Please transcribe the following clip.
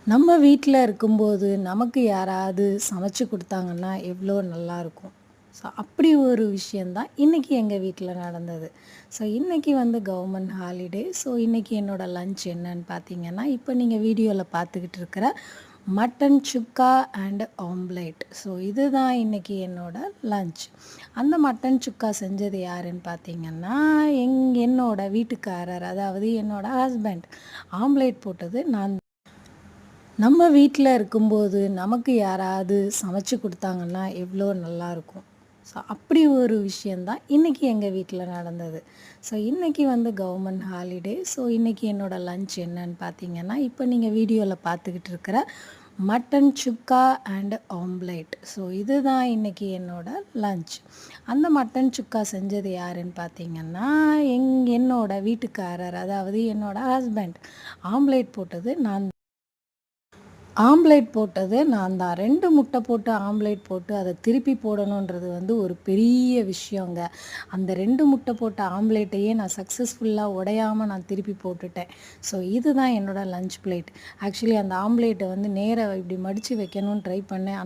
நம்ம வீட்ல இருக்கும்போது, நமக்கு யாராவது சமைச்சு குடுத்தாங்கன்னா, எவ்வளோ நல்லாயிருக்கும். ஸோ, அப்படி ஒரு விஷயம் தான் இன்னைக்கு எங்க வீட்ல நடந்தது. ஸோ, இன்னைக்கு வந்து கவர்மெண்ட் ஹாலிடே. ஸோ, இன்னைக்கு என்னோட லஞ்ச் என்னன்னு பார்த்தீங்கன்னா, இப்போ நீங்க வீடியோல பார்த்துக்கிட்டு இருக்கிற mutton chukka and omelette. So, இதுதான் இன்னைக்கு என்னோட லஞ்ச். அந்த மட்டன் சுக்கா செஞ்சது யாருன்னு பார்த்தீங்கன்னா, என்னோட வீட்டுக்காரர், அதாவது என்னோட ஹஸ்பண்ட். ஆம்லேட் போட்டது நான். நம்ம வீட்ல இருக்கும்போது, நமக்கு யாராவது சமைச்சு குடுத்தாங்கன்னா, எவ்வளோ நல்லாயிருக்கும். ஸோ, அப்படி ஒரு விஷயம் தான் இன்னைக்கு எங்க வீட்ல நடந்தது. ஸோ, இன்னைக்கு வந்து கவர்மெண்ட் ஹாலிடே. ஸோ, இன்னைக்கு என்னோட லஞ்ச் என்னன்னு பார்த்தீங்கன்னா, இப்போ நீங்க வீடியோல பார்த்துக்கிட்டு இருக்கிற mutton chukka and omelette. So, இதுதான் இன்னைக்கு என்னோட லஞ்ச். அந்த மட்டன் சுக்கா செஞ்சது யாருன்னு பார்த்தீங்கன்னா, என்னோட வீட்டுக்காரர், அதாவது என்னோட ஹஸ்பண்ட். ஆம்லேட் போட்டது நான். ஆம்லேட் போட்டது நான் தான். 2 முட்டை போட்டு ஆம்லேட் போட்டு அத திருப்பி போடணுன்றது வந்து ஒரு பெரிய விஷயங்க. அந்த 2 முட்டை போட்ட ஆம்லேட்டையே நான் சக்ஸஸ்ஃபுல்லா உடையாம நான் திருப்பி போட்டுட்டேன். ஸோ, இதுதான் என்னோட லஞ்ச் பிளேட். ஆக்சுவலி அந்த ஆம்லேட்ட வந்து நேரா இப்படி மடிச்சு வைக்கணும்னு ட்ரை பண்ணேன்.